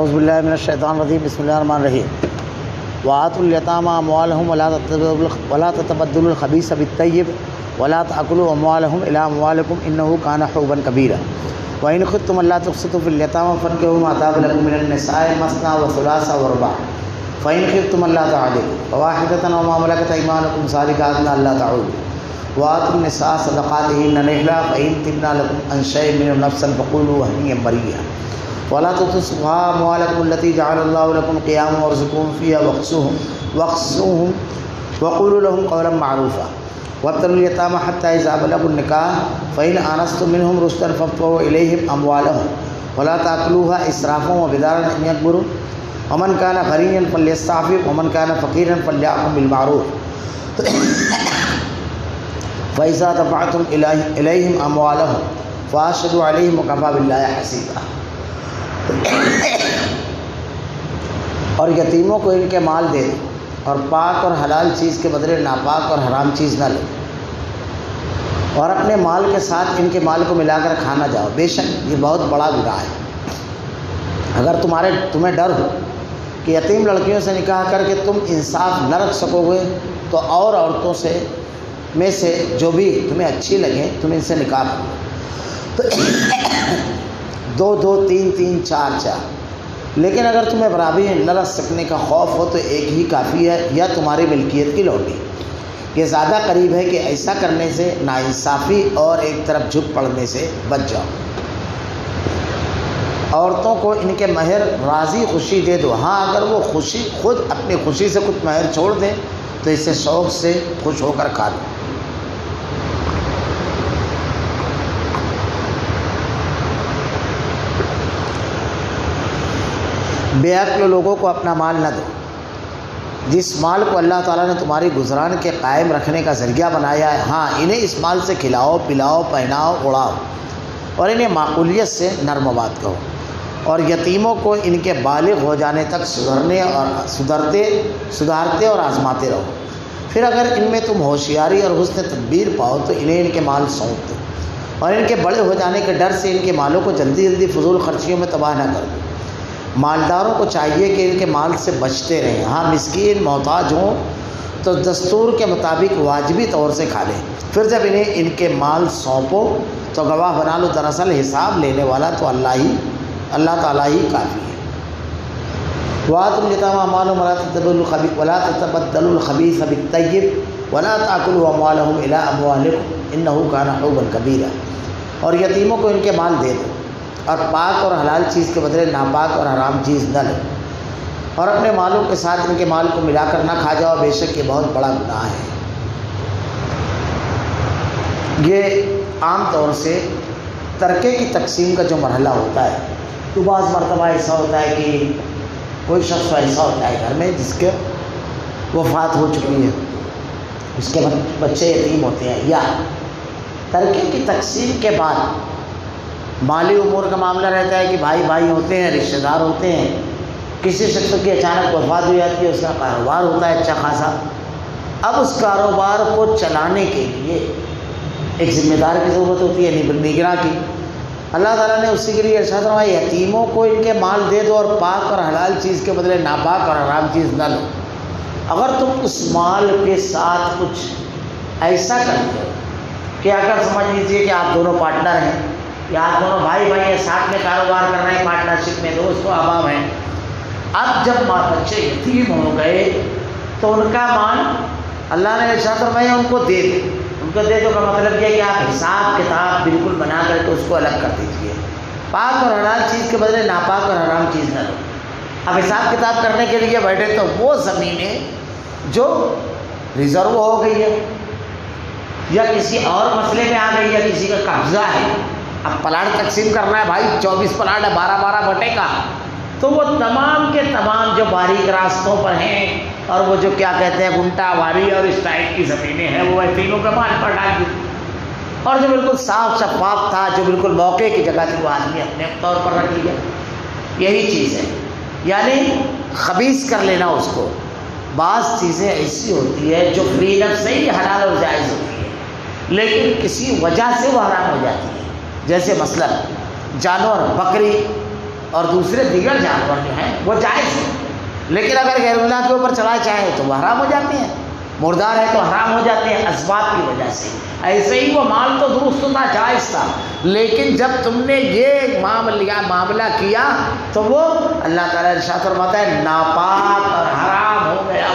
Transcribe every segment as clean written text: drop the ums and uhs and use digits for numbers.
اعوذ باللہ من الشیطان الرجیم بسم اللہ الرحمن الرحیم وآتوا الیتامی اموالهم ولا تتبدلوا الخبیث بالطیب ولا تأکلوا اموالهم الی اموالکم انه کان حوبا کبیرا وإن خفتم الا تقسطوا في اليتامى فانكحوا ما طاب لكم من النساء مثنى وثلاث ورباع فإن خفتم الا تعدلوا فواحدة وما ملكت أيمانكم ذلك أدنى الا تعولوا وآتوا النساء صدقاتهن نحلا فإن طبن لكم عن شيء منه نفسا فقولوا هنيئا مريئا ولا تسفهوا أموالكم التي جعل الله لكم قياما وارزقوهم فيها واقسوهم وقولوا لهم قولا معروفا وابتلوا اليتامى حتى إذا بلغوا النكاح فإن آنستم منهم رشدا فادفعوا إليهم أموالهم ولا تأكلوها إسرافا وبدارا أن يكبروا ومن كان غنيا فليستعفف ومن كان فقيرا فليحكم بالمعروف فإذا دفعتم إليهم أموالهم فأشهدوا عليهم وكفى بالله حسيبا اور یتیموں کو ان کے مال دے دو اور پاک اور حلال چیز کے بدلے ناپاک اور حرام چیز نہ لو اور اپنے مال کے ساتھ ان کے مال کو ملا کر کھانا جاؤ، بے شک یہ بہت بڑا گناہ ہے۔ اگر تمہیں ڈر ہو کہ یتیم لڑکیوں سے نکاح کر کے تم انصاف نہ رکھ سکو گے تو اور عورتوں میں سے جو بھی تمہیں اچھی لگیں تم ان سے نکاح کرو، دو دو تین تین چار چار، لیکن اگر تمہیں برابری نہ رکھ سکنے کا خوف ہو تو ایک ہی کافی ہے یا تمہاری ملکیت کی لوٹی۔ یہ زیادہ قریب ہے کہ ایسا کرنے سے ناانصافی اور ایک طرف جھک پڑنے سے بچ جاؤ۔ عورتوں کو ان کے مہر راضی خوشی دے دو، ہاں اگر وہ خود اپنی خوشی سے کچھ مہر چھوڑ دیں تو اس سے شوق سے خوش ہو کر کھا لو۔ بے عقل لوگوں کو اپنا مال نہ دو، جس مال کو اللہ تعالیٰ نے تمہاری گزران کے قائم رکھنے کا ذریعہ بنایا ہے، ہاں انہیں اس مال سے کھلاؤ پلاؤ پہناؤ اڑاؤ اور انہیں معقولیت سے نرم و بات کہو، اور یتیموں کو ان کے بالغ ہو جانے تک سدھارتے اور آزماتے رہو، پھر اگر ان میں تم ہوشیاری اور حسن تدبیر پاؤ تو انہیں ان کے مال سونپ دو اور ان کے بڑے ہو جانے کے ڈر سے ان کے مالوں کو جلدی فضول خرچیوں میں تباہ نہ کر دو۔ مالداروں کو چاہیے کہ ان کے مال سے بچتے رہیں، ہاں مسکین محتاج ہوں تو دستور کے مطابق واجبی طور سے کھا لیں، پھر جب انہیں ان کے مال سونپو تو گواہ بنا لو، دراصل حساب لینے والا تو اللہ تعالیٰ ہی کافی ہے۔ وآتوا اليتامى أموالهم ولا تتبدلوا الخبيث بالطيب ولا تأكلوا أموالهم إلى أموالكم إنه كان حوبا كبيرا، اور یتیموں کو ان کے مال دے دو اور پاک اور حلال چیز کے بدلے ناپاک اور حرام چیز نہ لو اور اپنے مالوں کے ساتھ ان کے مال کو ملا کر نہ کھا جاؤ، بے شک یہ بہت بڑا گناہ ہے۔ یہ عام طور سے ترکے کی تقسیم کا جو مرحلہ ہوتا ہے تو بعض مرتبہ ایسا ہوتا ہے کہ کوئی شخص ایسا ہوتا ہے گھر میں جس کے وفات ہو چکی ہے، اس کے بچے یتیم ہوتے ہیں، یا ترکے کی تقسیم کے بعد مالی امور کا معاملہ رہتا ہے کہ بھائی بھائی ہوتے ہیں، رشتہ دار ہوتے ہیں، کسی شخص کی اچانک وفات ہو جاتی ہے، اس کا کاروبار ہوتا ہے اچھا خاصا، اب اس کاروبار کو چلانے کے لیے ایک ذمہ دار کی ضرورت ہوتی ہے، نگراں کی۔ اللہ تعالیٰ نے اسی کے لیے ارشاد فرمایا یتیموں کو ان کے مال دے دو اور پاک اور حلال چیز کے بدلے ناپاک اور حرام چیز نہ لو۔ اگر تم اس مال کے ساتھ کچھ ایسا کرتے ہو کہ اگر سمجھ لیجیے کہ آپ دونوں پارٹنر ہیں یا آپ دونوں بھائی بھائی ہیں، ساتھ میں کاروبار کر رہے ہیں، پارٹنرشپ میں دوست و احباب ہیں، اب جب بچے یتیم ہو گئے تو ان کا مال اللہ نے ارشاد فرمایا ان کو دے دو۔ ان کو دے دو کا مطلب یہ ہے کہ آپ حساب کتاب بالکل بنا کر کے اس کو الگ کر دیجیے، پاک اور حلال چیز کے بدلے ناپاک اور حرام چیز نہ لو۔ اب حساب کتاب کرنے کے لیے بیٹھے تو وہ زمینیں جو ریزرو ہو گئی ہے یا کسی اور مسئلے میں آ گئی ہے، کسی کا قبضہ ہے، اب پلاٹ تقسیم کرنا ہے بھائی، 24 پلاٹ ہے 12 بٹے کا، تو وہ تمام کے تمام جو باریک راستوں پر ہیں اور وہ جو کیا کہتے ہیں گنٹا واری اور اس ٹائپ کی زمینیں ہیں وہ یتیموں کے مال پر ڈال دی، اور جو بالکل صاف شفاف تھا، جو بالکل موقع کی جگہ تھی، وہ آدمی اپنے طور پر رکھ لیا۔ یہی چیز ہے، یعنی خبیث کر لینا اس کو۔ بعض چیزیں ایسی ہوتی ہے جو فری نفس سے ہی حلال اور جائز ہوتی ہے لیکن کسی وجہ سے وہ حرام ہو جاتی ہے، جیسے مثلا جانور بکری اور دوسرے دیگر جانور جو ہیں وہ جائز ہیں، لیکن اگر غیر اللہ کے اوپر چلائے چاہیں تو وہ حرام ہو جاتے ہیں، مردار ہے تو حرام ہو جاتے ہیں اسباب کی وجہ سے۔ ایسے ہی وہ مال تو درست تھا، جائز تھا، لیکن جب تم نے یہ معاملہ کیا تو وہ اللہ تعالیٰ ارشاد فرماتا ہے ناپاک اور حرام ہو گیا۔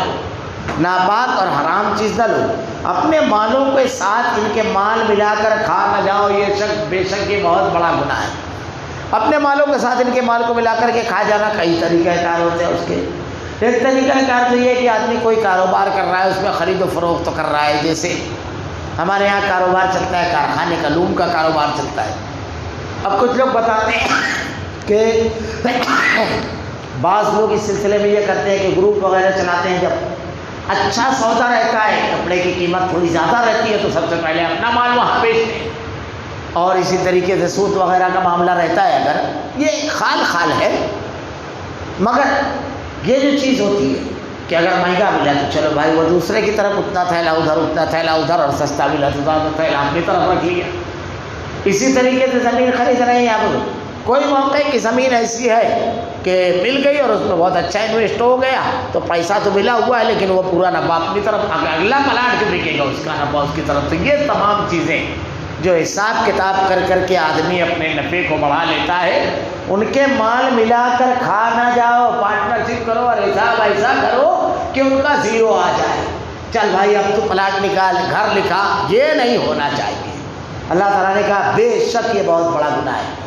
ناپاک اور حرام چیز نہ لو، اپنے مالوں کے ساتھ ان کے مال ملا کر کھا نہ جاؤ، یہ بے شک یہ بہت بڑا گناہ ہے۔ اپنے مالوں کے ساتھ ان کے مال کو ملا کر کے کھا جانا کئی طریقہ کار ہوتے ہیں اس کے۔ ایک طریقہ کار تو یہ کہ آدمی کوئی کاروبار کر رہا ہے، اس میں خرید و فروخت تو کر رہا ہے، جیسے ہمارے یہاں کاروبار چلتا ہے کارخانے کا، لوم کا کاروبار چلتا ہے۔ اب کچھ لوگ بتاتے ہیں کہ بعض لوگ اس سلسلے میں یہ کرتے ہیں کہ گروپ وغیرہ چلاتے ہیں، جب اچھا سودا رہتا ہے، کپڑے کی قیمت تھوڑی زیادہ رہتی ہے تو سب سے پہلے اپنا مال وہاں بیچتے ہیں، اور اسی طریقے سے سود وغیرہ کا معاملہ رہتا ہے۔ اگر یہ خال ہے، مگر یہ جو چیز ہوتی ہے کہ اگر مہنگا ملا تو چلو بھائی وہ دوسرے کی طرف اتنا تھیلا ادھر، اتنا تھیلا ادھر، اور سستا ملا تو زیادہ تھیلا اپنی طرف رکھ لیا۔ اسی طریقے سے زمین خرید رہے ہیں آپ، کوئی موقع کی زمین ایسی ہے کہ مل گئی اور اس میں بہت اچھا انویسٹ ہو گیا تو پیسہ تو ملا ہوا ہے، لیکن وہ پورا نفع اپنی طرف، اگلا پلاٹ جو بکے گا اس کا نفع اس کی طرف۔ تو یہ تمام چیزیں جو حساب کتاب کر کر کے آدمی اپنے نفع کو بڑھا لیتا ہے، ان کے مال ملا کر کھا نہ جاؤ، پارٹنرشپ کرو اور حساب ایسا کرو کہ ان کا زیرو آ جائے۔ چل بھائی اب تو پلاٹ نکال، گھر لکھا، یہ نہیں ہونا چاہیے۔ اللہ تعالیٰ نے کہا بے شک یہ بہت بڑا گناہ ہے۔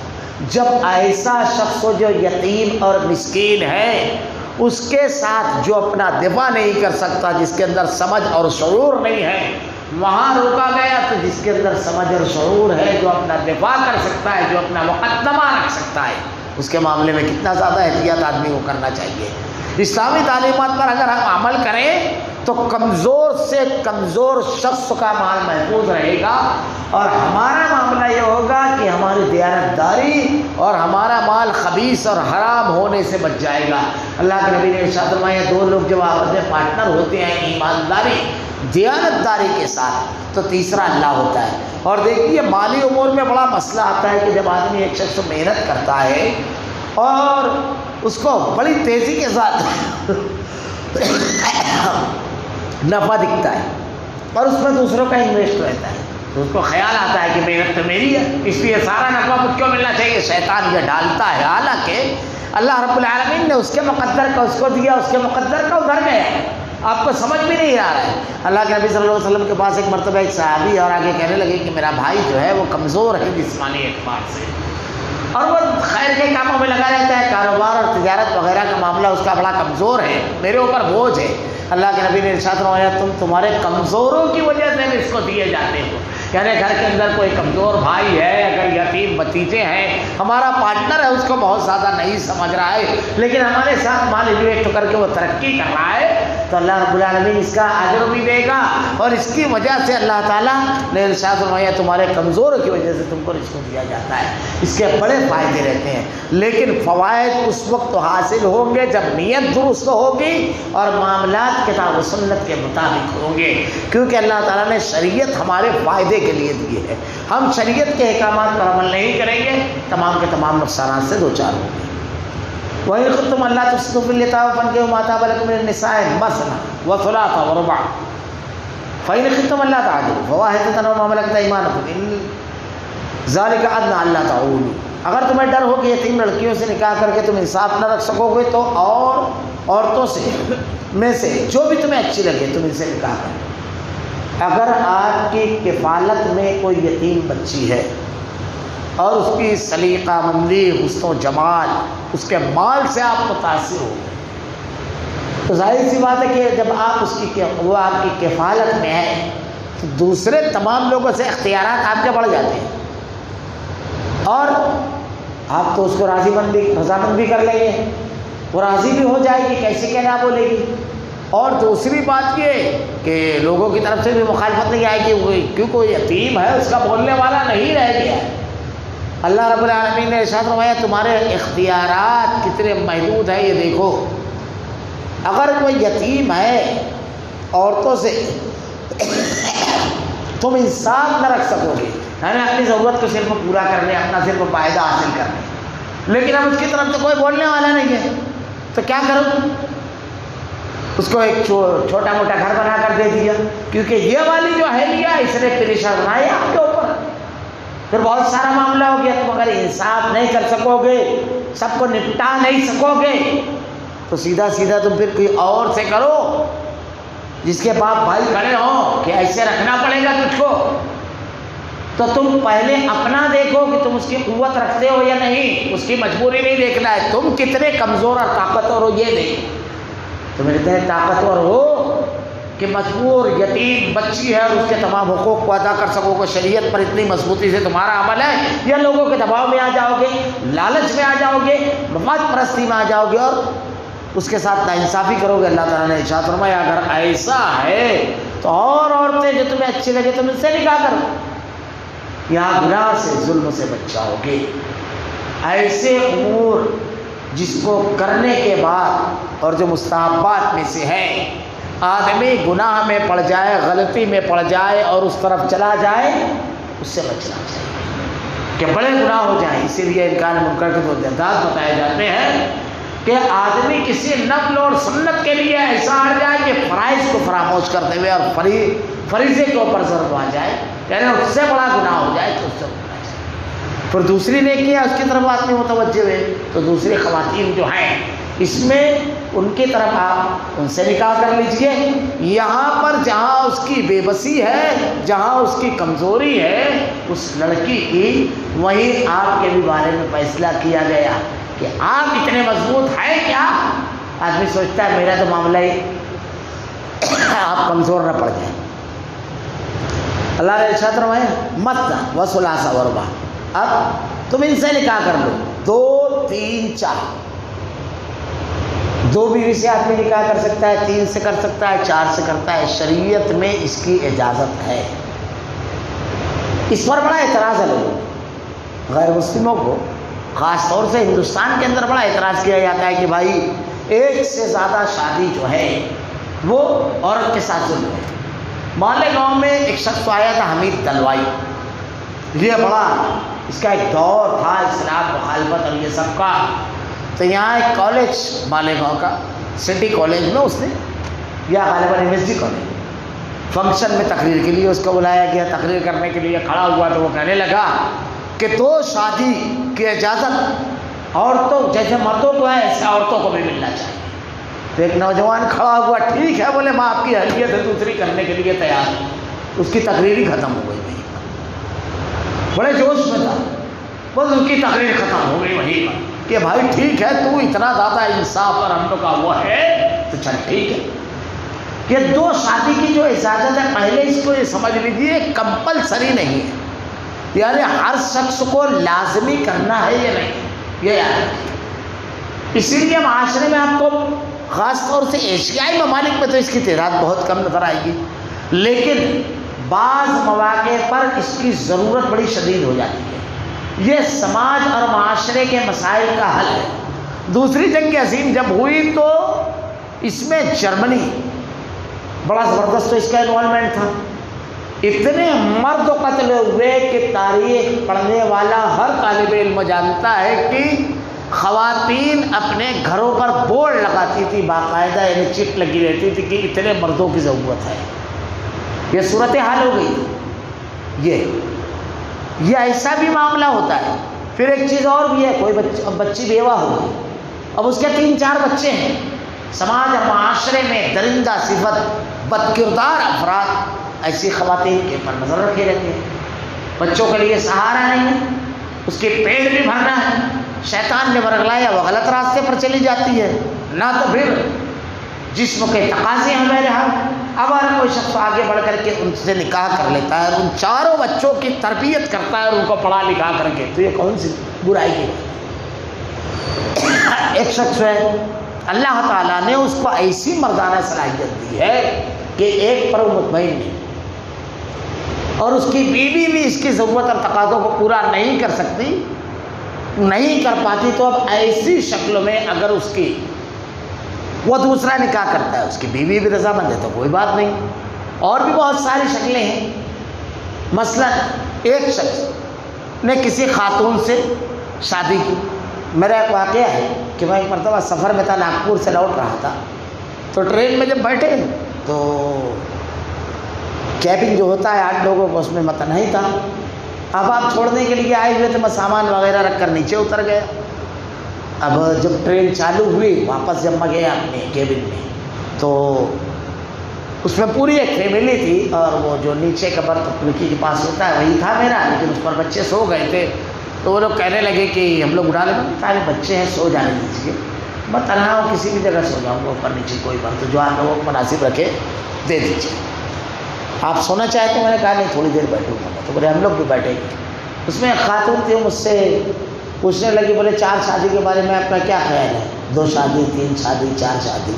جب ایسا شخص ہو جو یتیم اور مسکین ہے، اس کے ساتھ جو اپنا دفاع نہیں کر سکتا، جس کے اندر سمجھ اور شعور نہیں ہے، وہاں روکا گیا، تو جس کے اندر سمجھ اور شعور ہے، جو اپنا دفاع کر سکتا ہے، جو اپنا مقدمہ رکھ سکتا ہے، اس کے معاملے میں کتنا زیادہ احتیاط آدمی کو کرنا چاہیے۔ اسلامی تعلیمات پر اگر ہم عمل کریں تو کمزور سے کمزور شخص کا مال محفوظ رہے گا، اور ہمارا معاملہ یہ ہوگا کہ ہماری دیانتداری اور ہمارا مال خبیث اور حرام ہونے سے بچ جائے گا۔ اللہ کے نبی نے ارشاد فرمایا دو لوگ جب آپس میں پارٹنر ہوتے ہیں ایمانداری دیانتداری کے ساتھ تو تیسرا اللہ ہوتا ہے۔ اور دیکھیے مالی امور میں بڑا مسئلہ آتا ہے کہ جب آدمی ایک شخص محنت کرتا ہے اور اس کو بڑی تیزی کے ساتھ نفع دکھتا ہے اور اس میں دوسروں کا انویسٹ رہتا ہے، تو اس کو خیال آتا ہے کہ محنت تو میری ہے، اس لیے سارا نفع مجھ کو ملنا چاہیے۔ شیطان یہ ڈالتا ہے، حالانکہ اللہ رب العالمین نے اس کے مقدر کا اس کو دیا، اس کے مقدر کا ادھر گیا ہے، آپ کو سمجھ بھی نہیں آ رہا ہے۔ اللہ کے نبی صلی اللہ علیہ وسلم کے پاس ایک مرتبہ ایک صحابی اور آگے کہنے لگے کہ میرا بھائی جو ہے وہ کمزور ہے جسمانی اعتبار سے، اور وہ خیر کے کاموں میں لگا رہتا ہے، کاروبار اور تجارت وغیرہ کا معاملہ اس کا بڑا کمزور ہے، میرے اوپر بوجھ ہے۔ اللہ کے نبی نے ارشاد فرمایا تمہارے کمزوروں کی وجہ سے اس کو دیے جاتے ہو، یعنی گھر کے اندر کوئی کمزور بھائی ہے، اگر یتیم بھتیجے ہیں، ہمارا پارٹنر ہے، اس کو بہت زیادہ نہیں سمجھ رہا ہے، لیکن ہمارے ساتھ مال انویسٹ کر کے وہ ترقی کر رہا ہے، تو اللہ رب العالمین اس کا اجر بھی دے گا، اور اس کی وجہ سے اللہ تعالیٰ نے ارشاد فرمایا تمہارے کمزوروں کی وجہ سے تم کو رزق دیا جاتا ہے۔ اس کے بڑے فائدے رہتے ہیں، لیکن فوائد اس وقت حاصل ہوں گے جب نیت درست ہوگی اور معاملات کتاب و سنت کے مطابق ہوں گے، کیونکہ اللہ تعالیٰ نے شریعت ہمارے فائدے کے لیے دیے ہے۔ ہم شریعت کے احکامات پر عمل نہیں کریں گے، تمام کے تمام نقصانات سے دوچار ہوں گے۔ وَإِن خِفْتُمْ أَلَّا تُقْسِطُوا فِي الْيَتَامَىٰ فَانكِحُوا مَا طَابَ لَكُم مِّنَ النِّسَاءِ مَثْنًى وَثُلَاثَ وَرُبَاعَ فَإِن خِفْتُمْ أَلَّا تَعْدِلُوا فَوَاحِدَةً أَوْ مَا مَلَكَتْ أَيْمَانُكُمْ ذَلِكَ أَدْنَىٰ أَلَّا تَعُولُوا۔ اگر تمہیں ڈر ہو کہ یتیم لڑکیوں سے نکاح کر کے تم انصاف نہ رکھ سکو گے تو اور عورتوں سے میں سے جو بھی تمہیں اچھی لگے تم ان سے نکاح کرو۔ اگر آپ کی کفالت میں کوئی یتیم بچی ہے اور اس کی سلیقہ مندی، حسن و جمال، اس کے مال سے آپ متاثر ہو، تو ظاہر سی بات ہے کہ جب آپ وہ آپ کی کفالت میں ہے تو دوسرے تمام لوگوں سے اختیارات آپ کے بڑھ جاتے ہیں، اور آپ تو اس کو رضامند بھی کر لیں گے، وہ راضی بھی ہو جائے گی، کیسے کہنا بولے گی، اور دوسری بات یہ کہ لوگوں کی طرف سے بھی مخالفت نہیں آئے گی، کیونکہ وہ یتیم ہے، اس کا بولنے والا نہیں رہ گیا ہے۔ اللہ رب العالمین نے ارشاد فرمایا تمہارے اختیارات کتنے محدود ہیں، یہ دیکھو، اگر کوئی یتیم ہے عورتوں سے تم انصاف نہ رکھ سکو گے، یعنی اپنی ضرورت کو صرف پورا کرنے، اپنا صرف فائدہ حاصل کرنے، لیکن اب اس کی طرف سے کوئی بولنے والا نہیں ہے، تو کیا کروں؟ اس کو ایک چھوٹا موٹا گھر بنا کر دے دیا، کیونکہ یہ والی جو اہلیہ اس نے پریشان بنائی آپ کے اوپر، پھر بہت سارا معاملہ ہو گیا، تم اگر انصاف نہیں کر سکو گے، سب کو نپٹا نہیں سکو گے، تو سیدھا سیدھا تم پھر کوئی اور سے کرو جس کے باپ بھائی کھڑے ہوں کہ ایسے رکھنا پڑے گا تجھ کو، تو تم پہلے اپنا دیکھو کہ تم اس کی قوت رکھتے ہو یا نہیں، اس کی مجبوری نہیں دیکھنا ہے، تم کتنے کمزور اور طاقتور ہو یہ دیکھو۔ تم اتنے طاقتور ہو کہ مجبور یتیم بچی ہے اور اس کے تمام حقوق کو ادا کر سکو گے، شریعت پر اتنی مضبوطی سے تمہارا عمل ہے، یا لوگوں کے دباؤ میں آ جاؤ گے، لالچ میں آ جاؤ گے، مفاد پرستی میں آ جاؤ گے اور اس کے ساتھ ناانصافی کرو گے۔ اللہ تعالیٰ نے ارشاد فرمایا اگر ایسا ہے تو اور عورتیں جو تمہیں اچھی لگے تم ان سے نکاح کرو، یہاں گناہ سے ظلم سے بچ جاؤ گے۔ ایسے امور جس کو کرنے کے بعد اور جو مستحبات میں سے ہے آدمی گناہ میں پڑ جائے، غلطی میں پڑ جائے اور اس طرف چلا جائے، اس سے بچنا چاہیے کہ بڑے گناہ ہو جائیں۔ اسی لیے انکار منکر کے دو درجات بتائے جاتے ہیں کہ آدمی کسی نفل اور سنت کے لیے ایسا اڑ جائے کہ فرائض کو فراموش کرتے ہوئے اور فریضے کے اوپر ضرب آ جائے، یعنی اس سے بڑا گناہ ہو جائے تو اس سے بچنا چاہیے۔ پھر دوسری نیکی ہے اس کی طرف آدمی متوجہ ہوئے، تو دوسری خواتین جو ہیں اس میں ان کی طرف آپ ان سے نکاح کر لیجئے۔ یہاں پر جہاں اس کی بے بسی ہے، جہاں اس کی کمزوری ہے اس لڑکی کی، وہیں آپ کے بھی بارے میں فیصلہ کیا گیا کہ آپ اتنے مضبوط ہیں کیا؟ آدمی سوچتا ہے میرا تو معاملہ ہی آپ کمزور نہ پڑ جائیں۔ اللہ نے ارشاد فرمایا مت وثلاث ورباع، اب تم ان سے نکاح کر لو 2 3 4، 2 بیوی سے آدمی نکاح کر سکتا ہے، 3 سے کر سکتا ہے، 4 سے کرتا ہے، شریعت میں اس کی اجازت ہے۔ اس پر بڑا اعتراض ہے لوگوں، غیر مسلموں کو خاص طور سے ہندوستان کے اندر بڑا اعتراض کیا جاتا ہے کہ بھائی ایک سے زیادہ شادی جو ہے وہ عورت کے ساتھ ظلم ہے۔ مالیگاؤں میں ایک شخص آیا تھا حمید دلوائی، یہ بڑا اس کا ایک دور تھا اسلام مخالفت اور یہ سب کا، تو یہاں ایک کالج مالیگاؤں کا سٹی کالج میں اس نے یا غالباً M S G college function میں تقریر کے لیے اس کو بلایا گیا، تقریر کرنے کے لیے کھڑا ہوا تو وہ کہنے لگا کہ 2 شادی کی اجازت عورتوں جیسے مردوں کو ہے ایسے عورتوں کو بھی ملنا چاہیے۔ تو ایک نوجوان کھڑا ہوا، ٹھیک ہے بولے میں آپ کی اہلیت ہے دوسری کرنے کے لیے تیار ہوں۔ اس کی تقریر ہی ختم ہو گئی، بڑے جوش میں تھا، بس اس کی تقریر ختم ہو گئی وہیں پر کہ بھائی ٹھیک ہے تو اتنا زیادہ انصاف اور ہم لوگ کا وہ ہے تو چل ٹھیک ہے۔ یہ 2 شادی کی جو اجازت ہے پہلے اس کو یہ سمجھ لیجیے کمپلسری نہیں ہے، یعنی ہر شخص کو لازمی کرنا ہے یہ نہیں، یہ یاد رکھیے۔ اسی لیے معاشرے میں آپ کو خاص طور سے ایشیائی ممالک میں تو اس کی تعداد بہت کم نظر آئے گی، لیکن بعض مواقع پر اس کی ضرورت بڑی شدید ہو جاتی ہے۔ یہ سماج اور معاشرے کے مسائل کا حل ہے۔ دوسری جنگ عظیم جب ہوئی تو اس میں جرمنی بڑا زبردست اس کا انوالومنٹ تھا، اتنے مرد قتل ہوئے کہ تاریخ پڑھنے والا ہر طالب علم جانتا ہے کہ خواتین اپنے گھروں پر بورڈ لگاتی تھی باقاعدہ، یعنی چٹ لگی رہتی تھی کہ اتنے مردوں کی ضرورت ہے۔ یہ صورتحال ہو گئی۔ یہ ایسا بھی معاملہ ہوتا ہے۔ پھر ایک چیز اور بھی ہے، کوئی بچی بیوہ ہو گئی، اب اس کے 3 4 بچے ہیں، سماج اور معاشرے میں درندہ صفت بد کردار افراد ایسی خواتین کے پر نظر رکھے رہتے ہیں۔ بچوں کے لیے سہارا نہیں ہے، اس کے پیٹ بھی بھرنا ہے، شیطان نے ورگلایا وہ غلط راستے پر چلی جاتی ہے، نہ تو پھر جسم کے تقاضے ہیں بہرحال۔ اب اگر کوئی شخص آگے بڑھ کر کے ان سے نکاح کر لیتا ہے اور ان 4 بچوں کی تربیت کرتا ہے اور ان کو پڑھا لکھا کر کے، تو یہ کون سی برائی کی بات ہے؟ ایک شخص ہے اللہ تعالیٰ نے اس کو ایسی مردانہ صلاحیت دی ہے کہ ایک پر وہ مطمئن نہیں، اور اس کی بیوی بھی اس کی ضرورت اور تقاضوں کو پورا نہیں کر سکتی، نہیں کر پاتی، تو اب ایسی شکل میں اگر اس کی وہ دوسرا نکاح کرتا ہے، اس کی بیوی بھی رضامند ہے تو کوئی بات نہیں۔ اور بھی بہت ساری شکلیں ہیں، مثلا ایک شخص نے کسی خاتون سے شادی کی، میرا ایک واقعہ ہے کہ میں ایک مرتبہ سفر میں تھا، ناگپور سے لوٹ رہا تھا، تو ٹرین میں جب بیٹھے تو کیبن جو ہوتا ہے 8 لوگوں کو، اس میں مت نہیں تھا۔ اب آپ چھوڑنے کے لیے آئے ہوئے تھے، میں سامان وغیرہ رکھ کر نیچے اتر گیا۔ اب جب ٹرین چالو ہوئی، واپس جب میں گیا اپنے کیبن میں، تو اس میں پوری ایک فیملی تھی، اور وہ جو نیچے کا برتھ کھڑکی کے پاس ہوتا ہے وہی تھا میرا، لیکن اس پر بچے سو گئے تھے۔ تو وہ لوگ کہنے لگے کہ ہم لوگ اڑا لیں، سارے بچے ہیں سو جانے دیجیے، میں تنہا ہوں کسی بھی جگہ سو جاؤں گا، اوپر نیچے کوئی برتھ جو آپ لوگوں کو مناسب رکھے دے دیجیے، آپ سونا چاہتے ہیں؟ میں نے کہا نہیں تھوڑی دیر بیٹھوں گا، تو بولے ہم لوگ بھی بیٹھیں گے۔ اس میں ایک خاتون تھی، مجھ سے پوچھنے لگی، بولے 4 شادی کے بارے میں آپ کا کیا خیال ہے؟ 2 شادی، 3 شادی، 4 شادی؟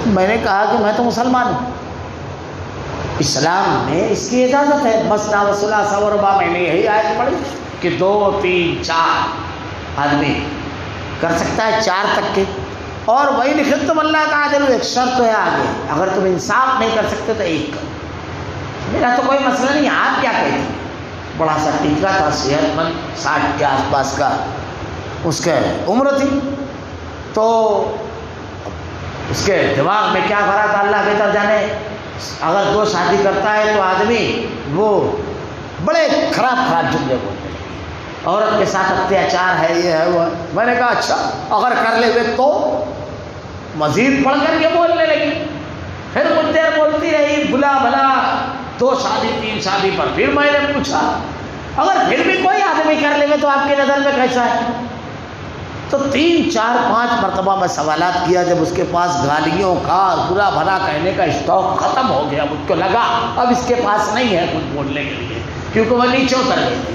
میں نے کہا کہ میں تو مسلمان ہوں، اسلام میں اس کی اجازت ہے، مثنیٰ و ثلاث و رباع۔ میں نے یہی آیت پڑھی کہ 2، 3، 4 آدمی کر سکتا ہے، 4 تک کے، اور وہی لکھت تم اللہ کا عدل، ایک شرط ہے آگے، اگر تم انصاف نہیں کر سکتے تو 1 کرو۔ میرا تو کوئی مسئلہ نہیں، آپ کیا کہتے ہیں؟ بڑا سا ٹیکا تھا، صحت مند، 60 کے آس پاس کا اس کے عمر تھی، تو اس کے دماغ میں کیا بھرا تھا اللہ بہتر جانے۔ اگر 2 شادی کرتا ہے تو آدمی وہ بڑے خراب جملے بولتے ہیں، عورت کے ساتھ اتیاچار ہے، یہ ہے وہ ہے۔ میں نے کہا اچھا اگر کر لے ہوئے تو؟ مزید پڑھ کر کے بولنے لگی، پھر کچھ دیر بولتی رہی، بلا بلا 2 شادی 3 شادی پر۔ پھر میں نے پوچھا اگر پھر بھی کوئی آدمی کر لے گا تو آپ کی نظر میں کیسا ہے؟ تو 3، 4، 5 مرتبہ میں سوالات کیا، جب اس کے پاس گالیوں کا برا بھلا کہنے کا اسٹاک ختم ہو گیا، مجھ کو لگا اب اس کے پاس نہیں ہے کچھ بولنے کے لیے، کیونکہ وہ نیچے اتر گئی تھی۔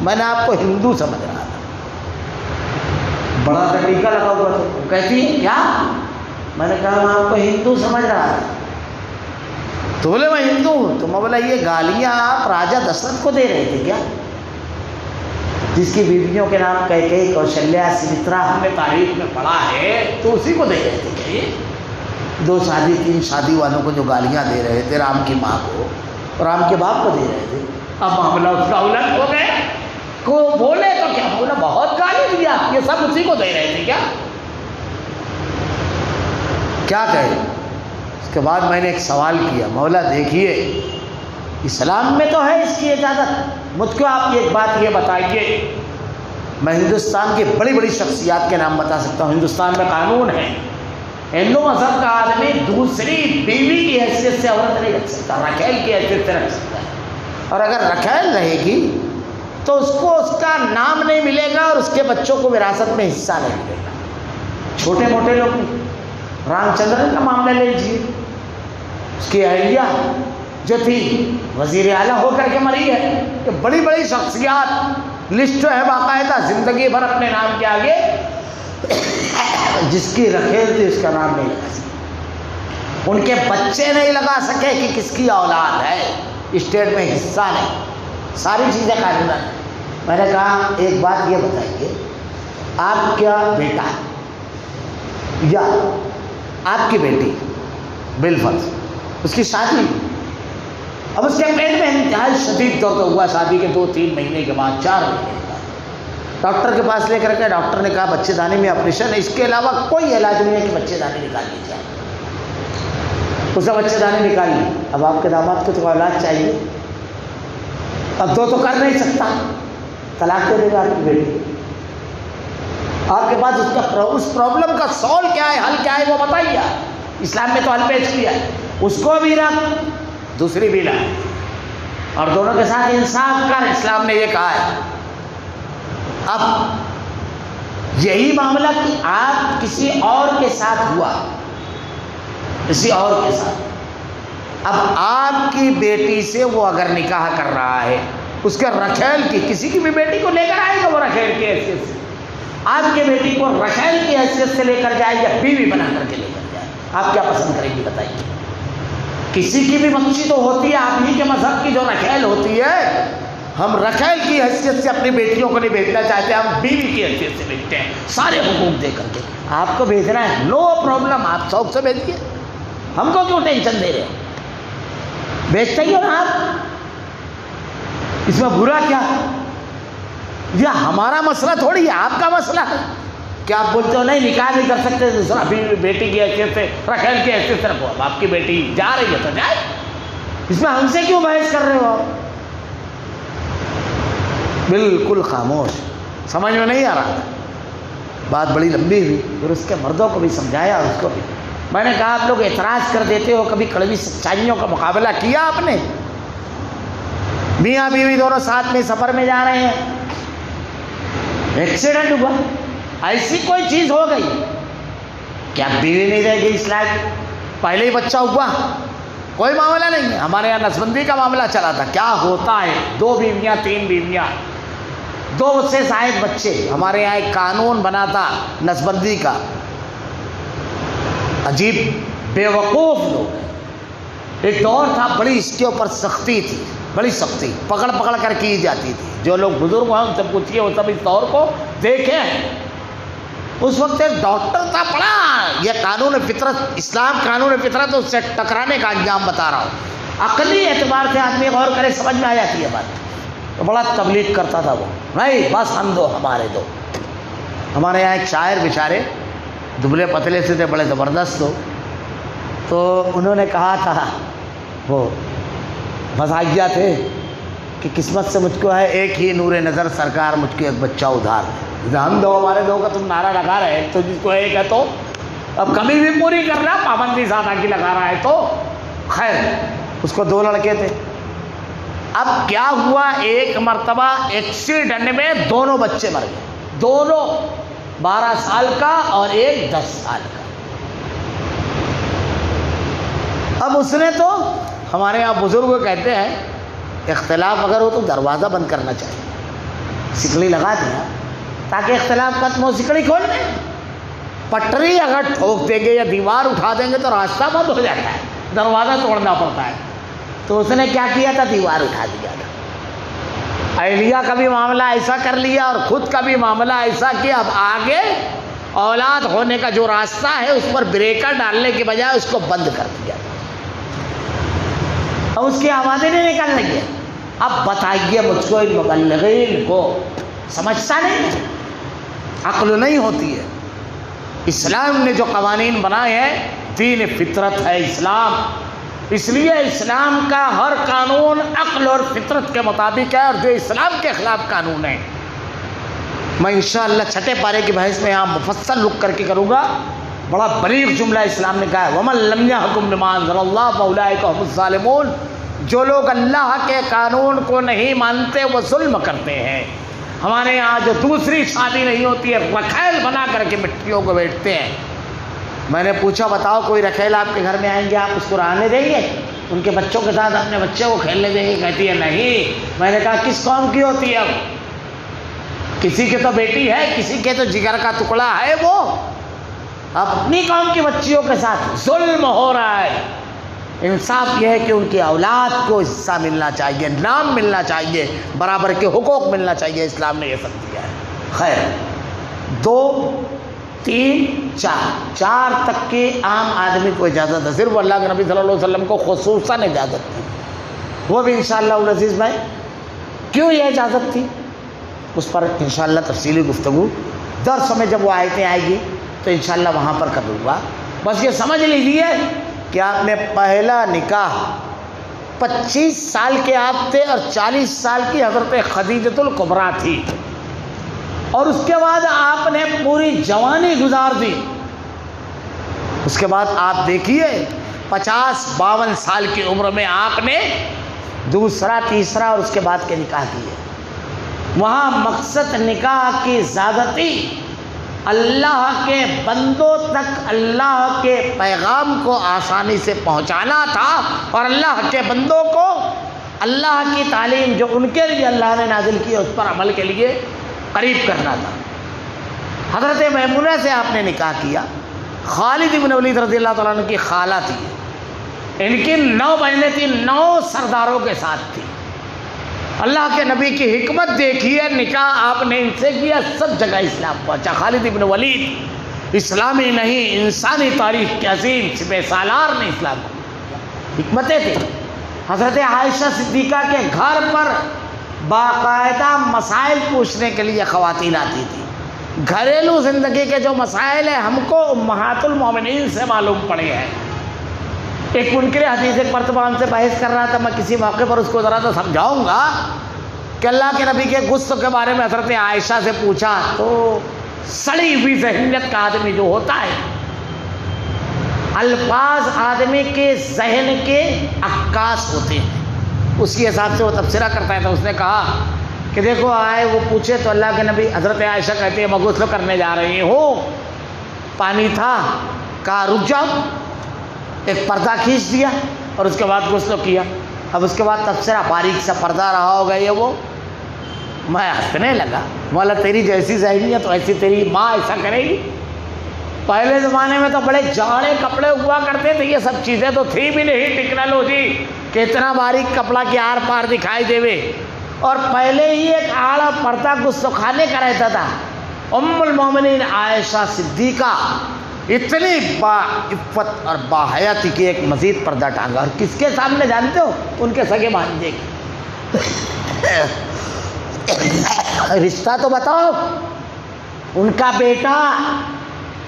میں نے آپ کو ہندو سمجھ رہا تھا۔ بڑا سا ٹیکا لگا ہوا تھا، وہ کہتی ہے کیا؟ میں نے کہا میں آپ کو ہندو سمجھ رہا تھا۔ تو بولے میں ہندو ہوں۔ تو میں بولا یہ گالیاں آپ راجا دشرتھ کو دے رہے تھے کیا؟ جس کی بیویوں کے نام کیکئی، کوشلیہ، سمترا ہم نے تاریخ میں پڑھا ہے، تو اسی کو دے رہے تھے کیا یہ 2 شادی 3 شادی والوں کو جو گالیاں دے رہے تھے، رام کی ماں کو، رام کے باپ کو دے رہے تھے؟ اب معاملہ اس کا الٹ ہو گئے، کو بولے تو کیا بولا بہت گالی دی آپ، یہ سب اسی کو دے رہے تھے کیا کہے؟ اس کے بعد میں نے ایک سوال کیا، مولا دیکھیے اسلام میں تو ہے اس کی اجازت، مجھ کو آپ ایک بات یہ بتائیے، میں ہندوستان کی بڑی بڑی شخصیات کے نام بتا سکتا ہوں، ہندوستان میں قانون ہے ہندو مذہب کا آدمی دوسری بیوی کی حیثیت سے عورت نہیں رکھ سکتا، رکھیل کی حیثیت سے رکھ سکتا ہے، اور اگر رکھیل رہے گی تو اس کو اس کا نام نہیں ملے گا اور اس کے بچوں کو وراثت میں حصہ نہیں ملے گا۔ چھوٹے موٹے لوگ نہیں، رام چندرن کا معاملہ لے لیجیے، اس کی اہلیہ جو تھی وزیر اعلیٰ ہو کر کے مری ہے، کہ بڑی بڑی شخصیات لسٹ ہے باقاعدہ زندگی بھر اپنے نام کے آگے، جس کی رکھیل تھی اس کا نام نہیں لگا سکے، ان کے بچے نہیں لگا سکے کہ کس کی اولاد ہے، اسٹیٹ میں حصہ نہیں، ساری چیزیں قانون ہیں۔ میں نے کہا ایک بات یہ بتائیے، آپ کیا بیٹا یا آپ کی بیٹی بالفرض اس کی شادی، اب اس کے پیٹ میں انتہائی شدید درد ہوا، شادی کے 2-3 مہینے کے بعد، 4 مہینے کے بعد ڈاکٹر کے پاس لے کر کے ڈاکٹر نے کہا بچے دانی میں آپریشن ہے، اس کے علاوہ کوئی علاج نہیں ہے کہ بچے دانی نکال لی جائے۔ اس نے بچے دانی نکال لی، اب آپ کے داماد کو تو اولاد چاہیے، اب 2 تو کر نہیں سکتا، طلاق دے دے گا آپ کی بیٹی۔ آپ کے پاس اس پرابلم کا سولو کیا ہے، حل کیا ہے وہ بتائیے۔ اسلام میں تو حل پیش کیا ہے، اس کو بھی نہ دوسری بھی نہ، اور دونوں کے ساتھ انصاف کر، اسلام نے یہ کہا ہے۔ اب یہی معاملہ کہ آپ کسی اور کے ساتھ ہوا، کسی اور کے ساتھ، اب آپ کی بیٹی سے وہ اگر نکاح کر رہا ہے، اس کے رکھیل کی کسی کی بھی بیٹی کو لے کر آئے گا وہ رکھیل کی حیثیت سے، آپ کی بیٹی کو رکھیل کی حیثیت سے لے کر جائے یا بیوی بنا کر کے لے کر جائے، آپ کیا پسند کریں گی بتائیے؟ کسی کی بھی بچی تو ہوتی ہے، آپ ہی کے مذہب کی جو رکھیل ہوتی ہے، ہم رکھیل کی حیثیت سے اپنی بیٹیوں کو نہیں بھیجنا چاہتے، ہم بیوی کی حیثیت سے بھیجتے ہیں، سارے حقوق دے کر کے۔ آپ کو بھیجنا ہے نو پرابلم، آپ شوق سے بھیجیے، ہم کو کیوں ٹینشن دے رہے ہیں؟ بھیجتے ہی ہو نا آپ، اس میں برا کیا؟ یہ ہمارا مسئلہ تھوڑی ہے، آپ کا مسئلہ ہے. کیا آپ بولتے ہو نہیں نکاح نہیں کر سکتے دوسرا بیٹی کی حیثیت سے، رکھیل کی حیثیت سے رکھو. اب آپ کی بیٹی جا رہی ہے تو جائے، اس میں ہم سے کیوں بحث کر رہے ہو آپ؟ بالکل خاموش. سمجھ میں نہیں آ رہا تھا. بات بڑی لمبی ہوئی، پھر اس کے مردوں کو بھی سمجھایا اور اس کو بھی. میں نے کہا آپ لوگ اعتراض کر دیتے ہو، کبھی کڑوی سچائیوں کا مقابلہ کیا آپ نے؟ میاں بیوی دونوں ساتھ میں سفر میں جا رہے ہیں، ایکسیڈنٹ ہوا، ایسی کوئی چیز ہو گئی، کیا بیوی نہیں رہے گی اس لائق؟ پہلے ہی بچہ ہوا، کوئی معاملہ نہیں ہے. ہمارے یہاں نسبندی کا معاملہ چلا تھا. کیا ہوتا ہے 2 بیویاں 3 بیویاں 2 سے زائد بچے. ہمارے یہاں ایک قانون بنا تھا نسبندی کا، عجیب بے وقوف لوگ. ایک دور تھا بڑی اس کے اوپر سختی تھی، بڑی سختی پکڑ پکڑ کر کی جاتی تھی. جو لوگ بزرگ ہیں ان سے پوچھئے، وہ سب اس دور کو دیکھیں. اس وقت ایک ڈاکٹر تھا پڑھا، یہ قانون فطرت، اسلام قانون فطرت، اس سے ٹکرانے کا انجام بتا رہا ہوں. عقلی اعتبار سے آدمی غور کرے سمجھ میں آ جاتی ہے بات. تو بڑا تبلیغ کرتا تھا وہ، نہیں بس ہم دو ہمارے دو. ہمارے یہاں ایک شاعر بیچارے دبلے پتلے سے تھے، بڑے زبردست ہو. تو انہوں نے کہا تھا، وہ مزاحیہ تھے کہ قسمت سے مجھ کو ہے ایک ہی نور نظر سرکار، مجھ کو ایک بچہ ادھار. ہم دو ہمارے دو کا تم نعرہ لگا رہے ہیں، تو جس کو ایک ہے تو اب کمی بھی پوری کر رہا، پابندی زیادہ کی لگا رہا ہے تو خیر. اس کو 2 لڑکے تھے. اب کیا ہوا، ایک مرتبہ ایکسیڈنٹ میں دونوں بچے مر گئے، دونوں 12 سال کا اور ایک 10 سال کا. اب اس نے تو، ہمارے یہاں بزرگ کہتے ہیں اختلاف اگر ہو تو دروازہ بند کرنا چاہیے، سکڑی لگا دیا تاکہ اختلاف ختم ہو. سکڑی کھول دیں، پٹری اگر ٹھوک دیں گے یا دیوار اٹھا دیں گے تو راستہ بند ہو جاتا ہے، دروازہ توڑنا پڑتا ہے. تو اس نے کیا کیا تھا، دیوار اٹھا دیا تھا. اہلیہ کا بھی معاملہ ایسا کر لیا اور خود کا بھی معاملہ ایسا کیا. اب آگے اولاد ہونے کا جو راستہ ہے اس پر بریکر ڈالنے کے بجائے اس کو بند کر دیا. اب اس کی آوازیں نہیں نکل رہی ہے. اب بتائیے مجھ کو ان مبلغین کو سمجھتا نہیں ہے، عقل نہیں ہوتی ہے. اسلام نے جو قوانین بنائے ہیں، دین فطرت ہے اسلام، اس لیے اسلام کا ہر قانون عقل اور فطرت کے مطابق ہے. اور جو اسلام کے خلاف قانون ہے، میں انشاءاللہ 6 پارے کی بحث میں یہاں مفصل رک کر کے کروں گا. بڑا بلیغ جملہ اسلام نے کہا ہے، وَمَن لَمْ يَحْكُم بِمَا أَنزَلَ اللَّهُ فَأُولَٰئِكَ هُمُ الظَّالِمُونَ. جو لوگ اللہ کے قانون کو نہیں مانتے وہ ظلم کرتے ہیں. ہمارے یہاں جو دوسری شادی نہیں ہوتی ہے، رکھیل بنا کر کے مٹیوں کو بیٹھتے ہیں. میں نے پوچھا بتاؤ کوئی رکھیل آپ کے گھر میں آئیں گے، آپ اس کو رہنے دیں گے؟ ان کے بچوں کے ساتھ اپنے بچے کو کھیلنے دیں گے؟ کہتی ہے نہیں. میں نے کہا کس قوم کی ہوتی ہے؟ اب کسی کے تو بیٹی ہے، کسی کے تو جگر کا ٹکڑا ہے وہ. اب اپنی قوم کی بچیوں کے ساتھ ظلم ہو رہا ہے. انصاف یہ ہے کہ ان کی اولاد کو حصہ ملنا چاہیے، نام ملنا چاہیے، برابر کے حقوق ملنا چاہیے. اسلام نے یہ سب دیا ہے. خیر 2 3 4 تک کی عام آدمی کو اجازت ہے. صرف اللہ کے نبی صلی اللہ علیہ وسلم کو خصوصاً اجازت تھی، وہ بھی انشاءاللہ العزیز بھائی. کیوں یہ اجازت تھی اس پر انشاءاللہ تفصیلی گفتگو درس میں جب وہ آیتیں آئے گی تو انشاءاللہ وہاں پر کر دوں گا. بس یہ سمجھ لیجیے کہ آپ نے پہلا نکاح 25 سال کے آپ تھے اور 40 سال کی حضرت خدیجۃ الکبریٰ تھی، اور اس کے بعد آپ نے پوری جوانی گزار دی. اس کے بعد آپ دیکھیے 50-52 سال کی عمر میں آپ نے دوسرا تیسرا اور اس کے بعد کے نکاح کیے. وہاں مقصد نکاح کی زیادتی اللہ کے بندوں تک اللہ کے پیغام کو آسانی سے پہنچانا تھا، اور اللہ کے بندوں کو اللہ کی تعلیم جو ان کے لیے اللہ نے نازل کی اس پر عمل کے لیے قریب کرنا تھا. حضرت میمونہ سے آپ نے نکاح کیا. خالد بن ولید رضی اللہ تعالیٰ عنہ کی خالہ تھی. ان کی 9 بہنیں تھیں، 9 سرداروں کے ساتھ تھی. اللہ کے نبی کی حکمت دیکھیے، نکاح آپ نے ان سے کیا، سب جگہ اسلام پہنچا. خالد بن ولید اسلامی نہیں انسانی تاریخ کے عظیم سپہ سالار نے اسلام کو. حکمتیں تھیں. حضرت عائشہ صدیقہ کے گھر پر باقاعدہ مسائل پوچھنے کے لیے خواتین آتی تھی. گھریلو زندگی کے جو مسائل ہیں ہم کو امہات المومنین سے معلوم پڑے ہیں. ایک منکر حدیث ایک مرتبہ ہم سے بحث کر رہا تھا، میں کسی موقع پر اس کو ذرا تو سمجھاؤں گا کہ اللہ کے نبی کے غسل کے بارے میں حضرت عائشہ سے پوچھا تو سڑی ہوئی ذہنیت کا آدمی جو ہوتا ہے، الفاظ آدمی کے ذہن کے عکاس ہوتے ہیں، اسی حساب سے وہ تبصرہ کرتا ہے. تو اس نے کہا کہ دیکھو آئے وہ پوچھے تو اللہ کے نبی، حضرت عائشہ کہتے ہیں میں غسل کرنے جا رہی ہوں، پانی تھا، کہا رک جاؤ، ایک پردہ کھینچ دیا اور اس کے بعد غسل کیا. اب اس کے بعد تبصرہ باریک سا پردہ رہا ہوگا یہ وہ. میں ہنسنے لگا، مولا تیری جیسی ذہنیت ایسی تیری ماں ایسا کرے گی؟ پہلے زمانے میں تو بڑے جاڑے کپڑے ہوا کرتے تھے، یہ سب چیزیں تو تھی بھی نہیں ٹیکنالوجی کہ اتنا باریک کپڑا کی آر پار دکھائی دیوے. اور پہلے ہی ایک آڑا پردہ غسل خانے کا رہتا تھا. ام المومنین عائشہ صدیقہ اتنی با عفت اور باحیا تھی کہ ایک مزید پردہ ٹانگا. اور کس کے سامنے جانتے ہو؟ ان کے سگے بھانجے کے. رشتہ تو بتاؤ. ان کا بیٹا،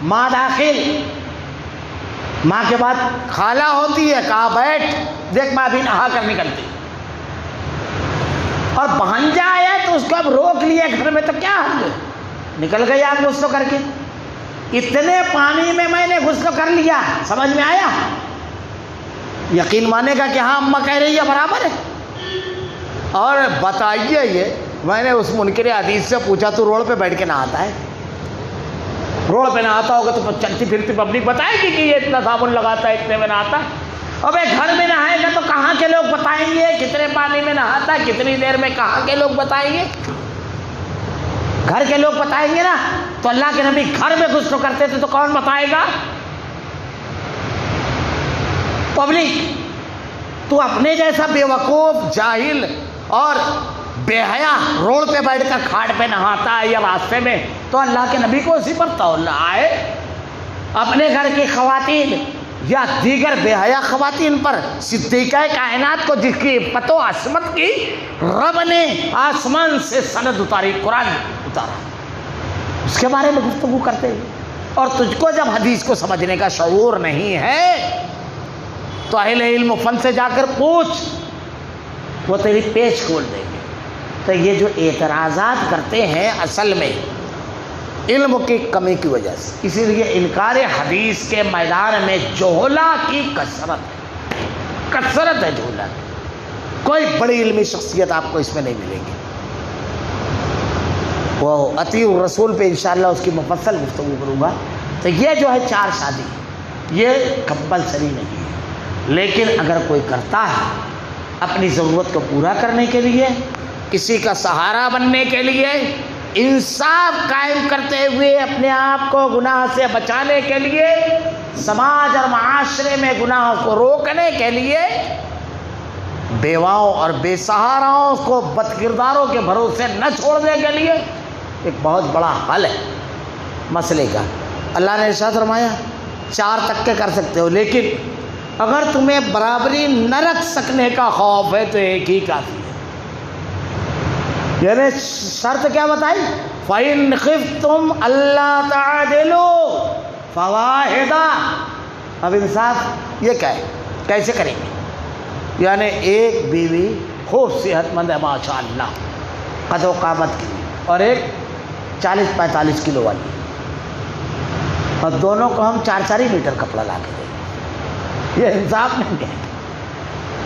ماں داخل، ماں کے بعد خالہ ہوتی ہے، کہا بیٹھ دیکھ میں ابھی نہا کر نکلتی. اور بھانجا آیا تو اس کو اب روک لیا گھر میں، تو کیا حل؟ نکل گئی آپ غسل کر کے. اتنے پانی میں نے غسل کر لیا، سمجھ میں آیا؟ یقین مانے گا کہ ہاں اماں کہہ رہی ہے برابر ہے. اور بتائیے یہ میں نے اس منکر حدیث سے پوچھا تو روڈ پہ بیٹھ کے نہاتا ہے؟ روڈ پہ نہاتا ہوگا تو چلتی پھرتی پبلک بتائے گی کہ یہ اتنا صابن لگاتا ہے، اتنے میں نہاتا ہے. ابے گھر میں نہائے گا تو کہاں کے لوگ بتائیں گے کتنے پانی میں نہاتا ہے، کتنی دیر میں؟ کہاں کے لوگ بتائیں گے؟ گھر کے لوگ بتائیں گے نا. تو اللہ کے نبی گھر میں غسل کرتے تھے تو کون بتائے گا؟ پبلک. تو اپنے جیسا بے وقوف، جاہل اور بے حیا روڈ پہ بیٹھ کر کھاٹ پہ نہاتا ہے یا راستے میں، تو اللہ کے نبی کو اسی پر تولا آئے. اپنے گھر کی خواتین یا دیگر بے حیا خواتین پر صدیقہ کائنات کو جس کی عفت و عصمت کی رب نے آسمان سے سند اتاری، قرآن اتارا، اس کے بارے میں گفتگو کرتے ہیں. اور تجھ کو جب حدیث کو سمجھنے کا شعور نہیں ہے تو اہل علم و فن سے جا کر پوچھ، وہ تیری پیچ کھول دیں گے. تو یہ جو اعتراضات کرتے ہیں اصل میں علم کی کمی کی وجہ سے. اسی لیے انکار حدیث کے میدان میں جہلا کی کثرت ہے جہلا. کوئی بڑی علمی شخصیت آپ کو اس میں نہیں ملے گی. وہ اطیع الرسول پہ انشاءاللہ اس کی مفصل گفتگو کروں گا. تو یہ جو ہے 4 شادی یہ کمپلسری نہیں ہے، لیکن اگر کوئی کرتا ہے اپنی ضرورت کو پورا کرنے کے لیے، کسی کا سہارا بننے کے لیے، انصاف قائم کرتے ہوئے اپنے آپ کو گناہ سے بچانے کے لیے، سماج اور معاشرے میں گناہوں کو روکنے کے لیے، بیواؤں اور بے سہاراؤں کو بد کرداروں کے بھروسے نہ چھوڑنے کے لیے ایک بہت بڑا حل ہے مسئلے کا. اللہ نے ارشاد فرمایا 4 تک کے کر سکتے ہو، لیکن اگر تمہیں برابری نہ رکھ سکنے کا خوف ہے تو ایک ہی کافی ہے. یعنی شرط کیا بتائی؟ فَإِنْ خِفْتُمْ أَلَّا تَعْدِلُوا فَوَاحِدَةً. اب انصاف یہ کیا ہے، کیسے کریں گے؟ یعنی ایک بیوی خوب صحت مند ہے ماشاء اللہ، قد و قامت کی، اور ایک 40-45 کلو والی، اور دونوں کو ہم 4 میٹر کپڑا لا کے دیں گے. یہ انصاف نہیں ہے،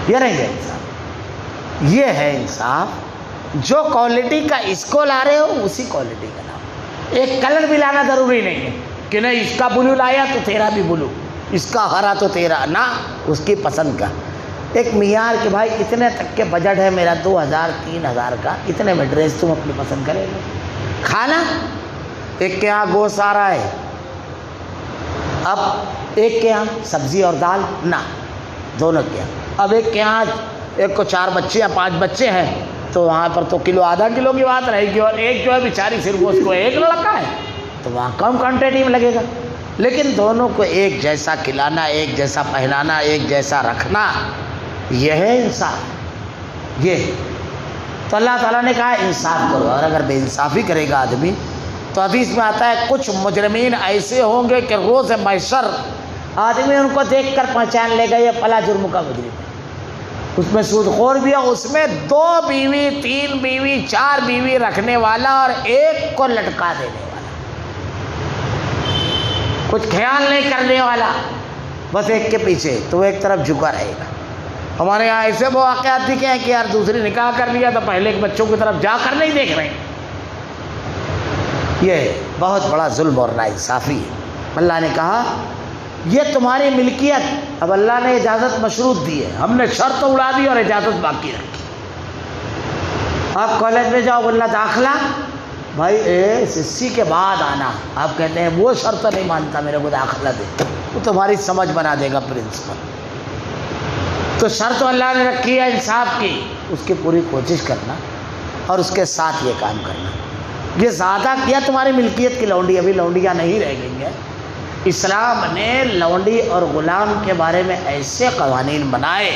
یہ نہیں ہے انصاف. یہ ہے انصاف جو کوالٹی کا اس کو لا رہے ہو اسی کوالٹی کا لاؤ. ایک کلر بھی لانا ضروری نہیں ہے کہ نہیں اس کا بلو لایا تو تیرا بھی بلو، اس کا ہرا تو تیرا، نہ، اس کی پسند کا. ایک معیار کہ بھائی اتنے تک کے بجٹ ہے میرا 2000-3000 کا، اتنے میں ڈریس تم اپنی پسند کرے گا. کھانا ایک کے یہاں گوشت آ رہا ہے، اب ایک کے یہاں سبزی اور دال نہ، دونوں کے یہاں. اب ایک کے یہاں ایک کو 4 بچے یا 5 بچے ہیں تو وہاں پر تو کلو آدھا کلو کی بات رہے گی، اور ایک جو ہے بیچاری صرف اس کو ایک لڑکا ہے تو وہاں کم کوانٹٹی میں لگے گا. لیکن دونوں کو ایک جیسا کھلانا، ایک جیسا پہنانا، ایک جیسا رکھنا، یہ ہے انصاف. یہ تو اللہ تعالیٰ نے کہا انصاف کرو، اور اگر بے انصافی کرے گا آدمی تو حدیث میں آتا ہے کچھ مجرمین ایسے ہوں گے کہ روز محشر آدمی ان کو دیکھ کر پہچان لے گا یہ فلاں جرم کا مجرم ہے، اس میں سود خور بھی ہے، اس میں 2 بیوی 3 بیوی 4 بیوی رکھنے والا اور ایک کو لٹکا دینے والا، کچھ خیال نہیں کرنے والا، بس ایک کے پیچھے، تو وہ ایک طرف جھکا رہے گا۔ ہمارے یہاں ایسے واقعات دکھے ہیں کہ یار دوسری نکاح کر لیا تو پہلے کے بچوں کی طرف جا کر نہیں دیکھ رہے ہیں۔ یہ بہت بڑا ظلم اور ناانصافی ہے۔ اللہ نے کہا یہ تمہاری ملکیت، اب اللہ نے اجازت مشروط دی ہے، ہم نے شرط اڑا دی اور اجازت باقی رکھی۔ آپ کالج میں جاؤ، بولنا داخلہ بھائی SSC کے بعد آنا، آپ کہتے ہیں وہ شرط نہیں مانتا، میرے کو داخلہ دے، وہ تمہاری سمجھ بنا دے گا پرنسپل۔ تو شرط اللہ نے رکھی ہے انصاف کی، اس کی پوری کوشش کرنا اور اس کے ساتھ یہ کام کرنا۔ یہ زیادہ کیا تمہاری ملکیت کی لونڈی، ابھی لونڈیاں نہیں رہ گئی ہیں۔ اسلام نے لونڈی اور غلام کے بارے میں ایسے قوانین بنائے،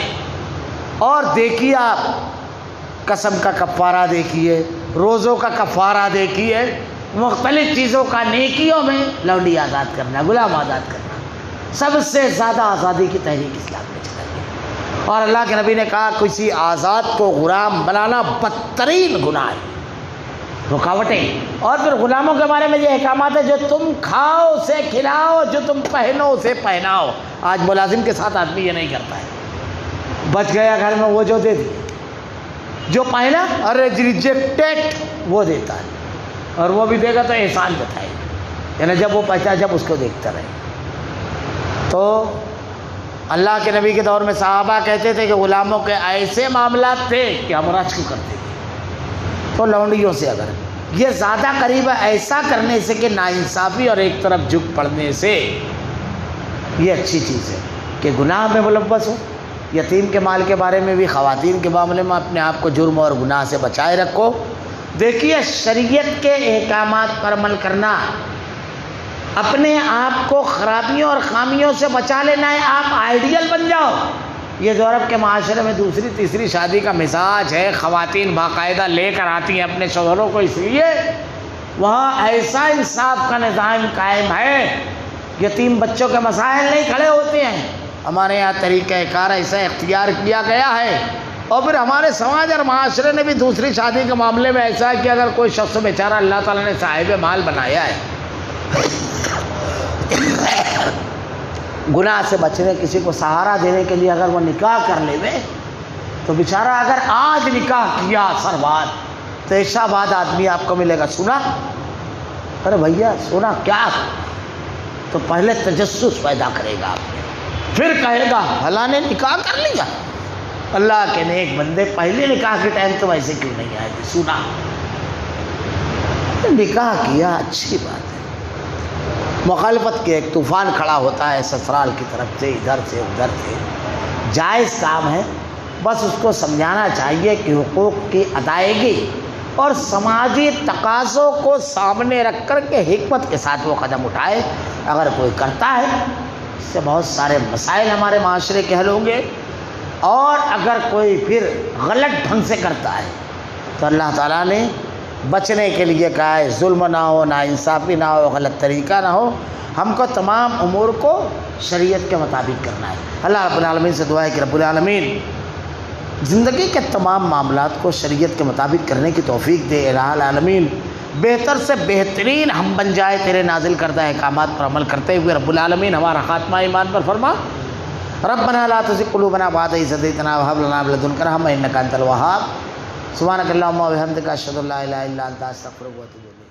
اور دیکھیے آپ قسم کا کفارہ دیکھیے، روزوں کا کفارہ دیکھیے، مختلف چیزوں کا، نیکیوں میں لونڈی آزاد کرنا، غلام آزاد کرنا، سب سے زیادہ آزادی کی تحریک اسلام نے چلائی ہے۔ اور اللہ کے نبی نے کہا کسی آزاد کو غلام بنانا بدترین گناہ ہے، رکاوٹیں۔ اور پھر غلاموں کے بارے میں یہ احکامات ہے جو تم کھاؤ اسے کھلاؤ، جو تم پہنو اسے پہناؤ۔ آج ملازم کے ساتھ آدمی یہ نہیں کرتا ہے، بچ گیا گھر میں وہ جو دے دی، جو پہنا ارے ریجیکٹڈ وہ دیتا ہے، اور وہ بھی دے گا تو احسان جتائے گا، یعنی جب وہ پہنچا جب اس کو دیکھتا رہے۔ تو اللہ کے نبی کے دور میں صحابہ کہتے تھے کہ غلاموں کے ایسے معاملات تھے کہ ہم رشک کرتے تھے۔ تو لونڈیوں سے اگر یہ زیادہ قریب ہے ایسا کرنے سے کہ ناانصافی اور ایک طرف جھک پڑنے سے، یہ اچھی چیز ہے کہ گناہ میں ملوث ہو۔ یتیم کے مال کے بارے میں بھی خواتین کے معاملے میں اپنے آپ کو جرم اور گناہ سے بچائے رکھو۔ دیکھیے شریعت کے احکامات پر عمل کرنا، اپنے آپ کو خرابیوں اور خامیوں سے بچا لینا ہے، آپ آئیڈیل بن جاؤ۔ یہ یورپ کے معاشرے میں دوسری تیسری شادی کا مزاج ہے، خواتین باقاعدہ لے کر آتی ہیں اپنے شوہروں کو، اس لیے وہاں ایسا انصاف کا نظام قائم ہے، یتیم بچوں کے مسائل نہیں کھڑے ہوتے ہیں۔ ہمارے یہاں طریقہ کار ایسا اختیار کیا گیا ہے، اور پھر ہمارے سماج اور معاشرے نے بھی دوسری شادی کے معاملے میں ایسا ہے کہ اگر کوئی شخص بیچارہ اللہ تعالیٰ نے صاحب مال بنایا ہے، گناہ سے بچنے، کسی کو سہارا دینے کے لیے اگر وہ نکاح کر لے تو بیچارہ اگر آج نکاح کیا سربات، تو عشاء بعد آدمی آپ کو ملے گا، سنا ارے بھیا سنا کیا، تو پہلے تجسس پیدا کرے گا آپ نے، پھر کہے گا فلاں نے نکاح کر لیا۔ اللہ کے نیک بندے پہلے نکاح کے ٹائم تو ویسے کیوں نہیں آئے تھے، سنا نکاح کیا اچھی بات ہے۔ مخالفت کے ایک طوفان کھڑا ہوتا ہے سسرال کی طرف سے، ادھر سے ادھر سے، جائز کام ہے، بس اس کو سمجھانا چاہیے کہ حقوق کی ادائیگی اور سماجی تقاضوں کو سامنے رکھ کر کے حکمت کے ساتھ وہ قدم اٹھائے۔ اگر کوئی کرتا ہے اس سے بہت سارے مسائل ہمارے معاشرے کے حل ہوں گے، اور اگر کوئی پھر غلط ڈھنگ سے کرتا ہے تو اللہ تعالیٰ نے بچنے کے لیے کہا ہے ظلم نہ ہو، ناانصافی نہ ہو، غلط طریقہ نہ ہو، ہم کو تمام امور کو شریعت کے مطابق کرنا ہے۔ اللہ رب العالمین سے دعا ہے کہ رب العالمین زندگی کے تمام معاملات کو شریعت کے مطابق کرنے کی توفیق دے۔ الہ العالمین بہتر سے بہترین ہم بن جائے تیرے نازل کردہ احکامات پر عمل کرتے ہوئے۔ رب العالمین ہمارا خاتمہ ایمان پر فرما۔ ربنا لا تزغ قلوبنا بعد إذ هديتنا وهب لنا من لدنك رحمة إنك أنت الوهاب۔ سبحانك اللهم وبحمدك أشهد أن لا إله إلا أنت أستغفرك وأتوب إليك۔